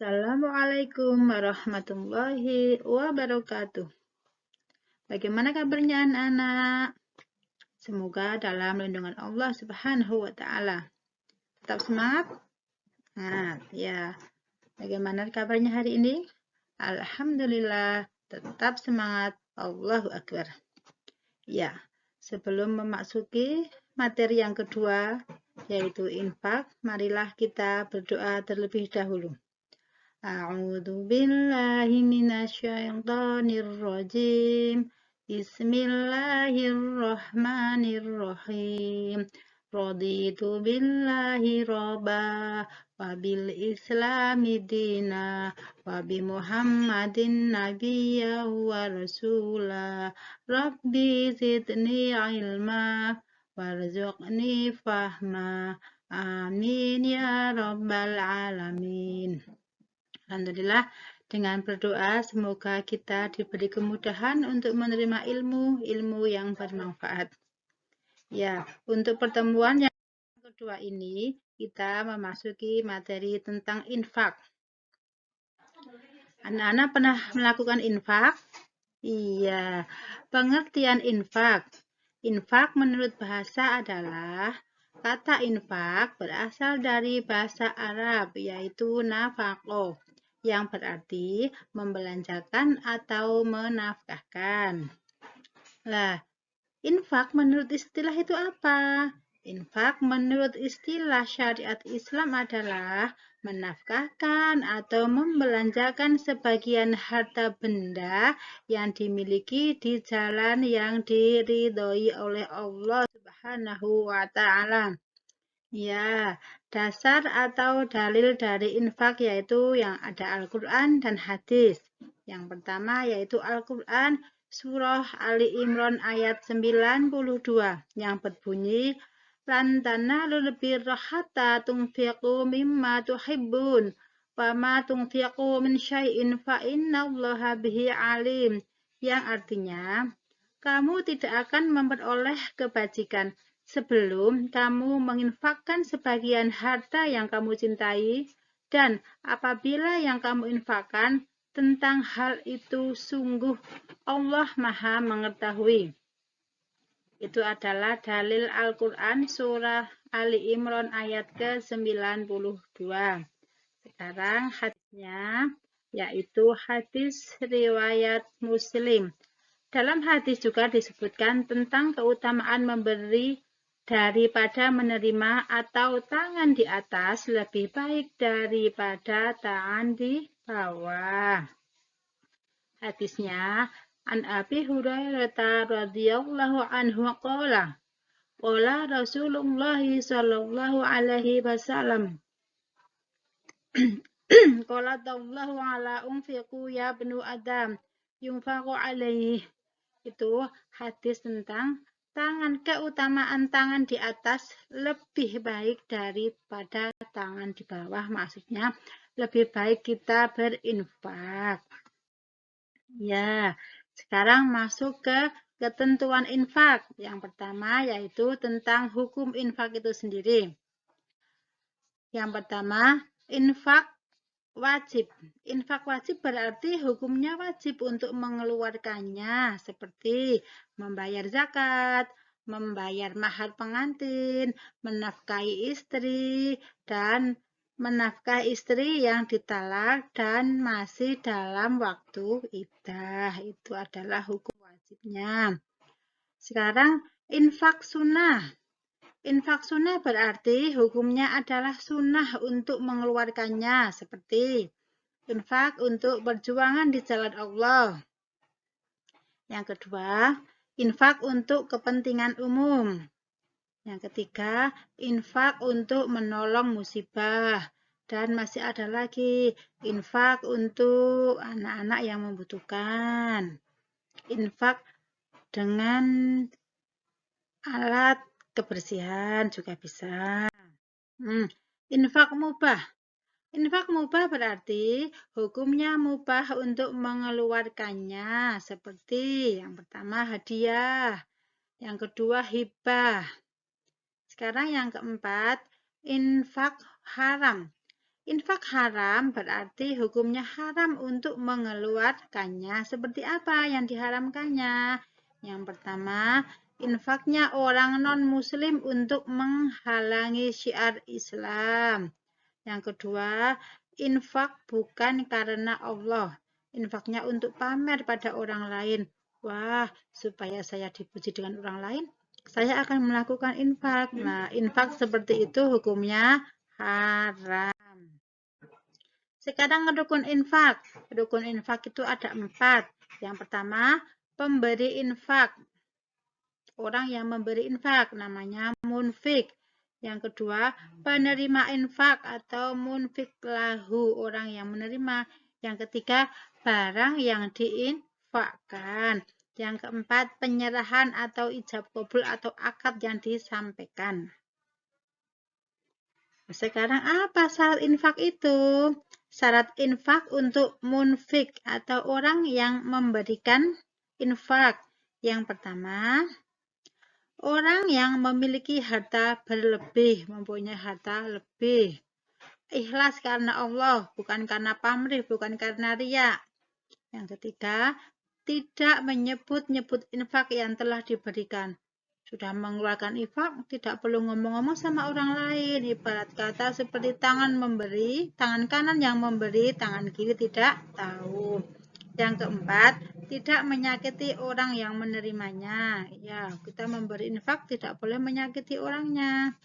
Assalamualaikum warahmatullahi wabarakatuh. Bagaimana kabarnya anak-anak? Semoga dalam lindungan Allah Subhanahu wa Ta'ala. Tetap semangat? Nah, ya. Bagaimana kabarnya hari ini? Alhamdulillah, tetap semangat. Allahu Akbar. Ya, sebelum memasuki materi yang kedua, yaitu infak, marilah kita berdoa terlebih dahulu. A'udzu billahi minasyaitonir rajim. Bismillahirrahmanirrahim. Raditu billahi robba wa bil islami dina wa bi Muhammadin nabiyya wa rasula. Rabbi zidni ilma warzuqni fahma. Amin ya rabbal alamin. Alhamdulillah, dengan berdoa semoga kita diberi kemudahan untuk menerima ilmu yang bermanfaat. Ya, untuk pertemuan yang kedua ini kita memasuki materi tentang infak. Anak-anak pernah melakukan infak? Iya, pengertian infak. Infak menurut bahasa adalah kata infak berasal dari bahasa Arab yaitu nafaqoh, yang berarti membelanjakan atau menafkahkan. Nah, infak menurut istilah itu apa? Infak menurut istilah syariat Islam adalah menafkahkan atau membelanjakan sebagian harta benda yang dimiliki di jalan yang diridhoi oleh Allah Subhanahu wa Ta'ala. Ya, dasar atau dalil dari infak yaitu yang ada Al-Quran dan hadis. Yang pertama yaitu Al-Quran surah Ali Imran ayat 92 yang berbunyi lan tanalul birra hatta tunfiqu mimma tuhibbun wa ma tunfiqu min syai'in fa innallaha bihi alim, yang artinya kamu tidak akan memperoleh kebajikan sebelum kamu menginfakkan sebagian harta yang kamu cintai, dan apabila yang kamu infakkan tentang hal itu sungguh Allah Maha mengetahui. Itu adalah dalil Al-Quran surah Ali Imran ayat ke-92. Sekarang hadisnya yaitu hadis riwayat Muslim. Dalam hadis juga disebutkan tentang keutamaan memberi daripada menerima, atau tangan di atas lebih baik daripada tangan di bawah. Hadisnya an Abi Hurairah radhiyallahu anhu qala Rasulullah sallallahu alaihi wasallam qala tallahu ala unfiqu ya bnu adam yunfaqu alaihi. Itu hadis tentang keutamaan tangan di atas lebih baik daripada tangan di bawah, maksudnya lebih baik kita berinfak. Ya, sekarang masuk ke ketentuan infak. Yang pertama yaitu tentang hukum infak itu sendiri. Yang pertama, infak wajib. Infak wajib berarti hukumnya wajib untuk mengeluarkannya, seperti membayar zakat, membayar mahar pengantin, menafkahi istri, dan menafkahi istri yang ditalak dan masih dalam waktu iddah. Itu adalah hukum wajibnya. Sekarang infak sunnah. Infak sunnah berarti hukumnya adalah sunnah untuk mengeluarkannya, seperti infak untuk perjuangan di jalan Allah. Yang kedua, infak untuk kepentingan umum. Yang ketiga, infak untuk menolong musibah. Dan masih ada lagi, infak untuk anak-anak yang membutuhkan. Infak dengan alat kebersihan juga bisa. Infak mubah. Infak mubah berarti hukumnya mubah untuk mengeluarkannya, seperti yang pertama hadiah, yang kedua hibah. Sekarang yang keempat, infak haram. Infak haram berarti hukumnya haram untuk mengeluarkannya. Seperti apa yang diharamkannya? Yang pertama, infaknya orang non-muslim untuk menghalangi syiar Islam. Yang kedua, infak bukan karena Allah. Infaknya untuk pamer pada orang lain. Wah, supaya saya dipuji dengan orang lain, saya akan melakukan infak. Nah, infak seperti itu hukumnya haram. Sekarang rukun infak. Rukun infak itu ada 4. Yang pertama, pemberi infak. Orang yang memberi infak namanya munfik. Yang kedua, penerima infak atau munfik lahu, orang yang menerima. Yang ketiga, barang yang diinfakkan. Yang keempat, penyerahan atau ijab kabul atau akad yang disampaikan. Sekarang apa syarat infak itu? Syarat infak untuk munfik atau orang yang memberikan infak. Yang pertama, orang yang memiliki harta berlebih, mempunyai harta lebih. Ikhlas karena Allah, bukan karena pamrih, bukan karena riya. Yang ketiga, tidak menyebut-nyebut infak yang telah diberikan. Sudah mengeluarkan infak, tidak perlu ngomong-ngomong sama orang lain. Ibarat kata seperti tangan memberi, tangan kanan yang memberi, tangan kiri tidak tahu. Yang keempat, tidak menyakiti orang yang menerimanya. Ya, kita memberi infak tidak boleh menyakiti orangnya.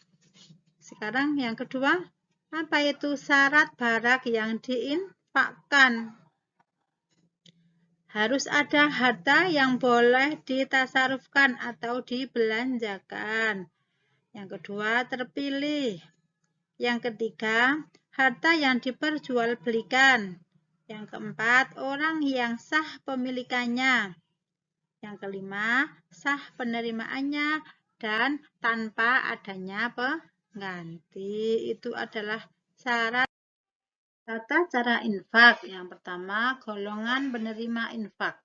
Sekarang yang kedua, apa itu syarat barang yang diinfakkan? Harus ada harta yang boleh ditasarufkan atau dibelanjakan. Yang kedua, terpilih. Yang ketiga, harta yang diperjualbelikan. Yang keempat, orang yang sah pemilikannya. Yang kelima, sah penerimaannya dan tanpa adanya pengganti. Itu adalah syarat. Tata cara infak. Yang pertama, golongan penerima infak.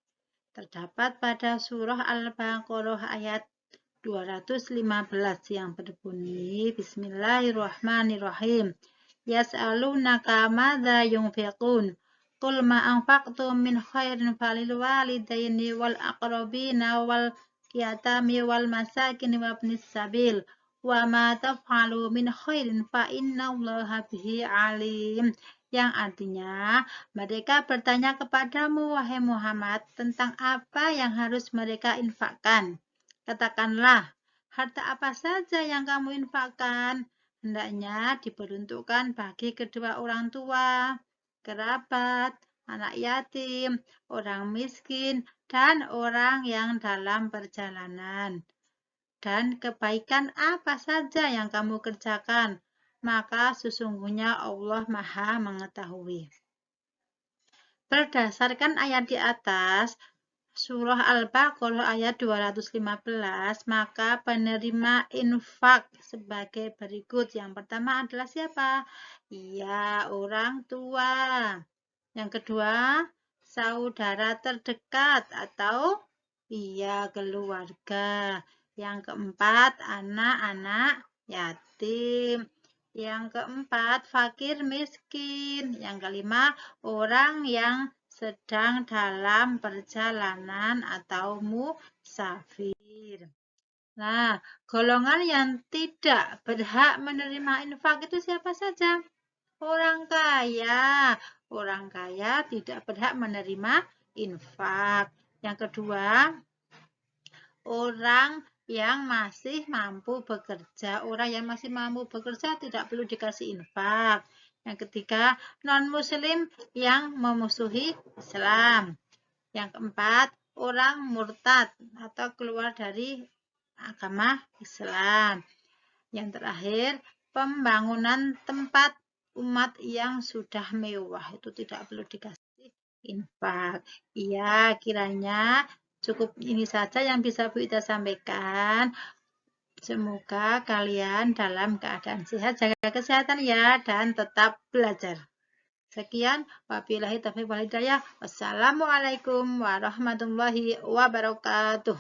Terdapat pada surah Al-Baqarah ayat 215 yang berbunyi Bismillahirrahmanirrahim. Yas'alunaka madza yunfiqun. Qul ma anfaqtum min khairin falil walidaini wal aqrabina wal yatami wal masakin wa ibnis sabil. Wa ma taf'alu min khairin fa innallaha bihi alim. Yang artinya, mereka bertanya kepadamu, wahai Muhammad, tentang apa yang harus mereka infakkan. Katakanlah, harta apa saja yang kamu infakkan, hendaknya diperuntukkan bagi kedua orang tua, kerabat, anak yatim, orang miskin, dan orang yang dalam perjalanan. Dan kebaikan apa saja yang kamu kerjakan, maka sesungguhnya Allah Maha Mengetahui. Berdasarkan ayat di atas, Surah Al-Baqarah ayat 215, maka penerima infak sebagai berikut. Yang pertama adalah siapa? Iya, orang tua. Yang kedua, saudara terdekat atau iya, keluarga. Yang keempat, anak-anak yatim. Yang keempat, fakir miskin. Yang kelima, orang yang sedang dalam perjalanan atau musafir. Nah, golongan yang tidak berhak menerima infak itu siapa saja? Orang kaya. Orang kaya tidak berhak menerima infak. Yang kedua, orang yang masih mampu bekerja. Orang yang masih mampu bekerja tidak perlu dikasih infak. Yang ketiga, non-muslim yang memusuhi Islam. Yang keempat, orang murtad atau keluar dari agama Islam. Yang terakhir, pembangunan tempat umat yang sudah mewah. Itu tidak perlu dikasih infak. Iya, kiranya cukup ini saja yang bisa Bu Ida sampaikan. Semoga kalian dalam keadaan sehat, jaga kesehatan ya, dan tetap belajar. Sekian, wabillahi taufiq wal hidayah. Wassalamualaikum warahmatullahi wabarakatuh.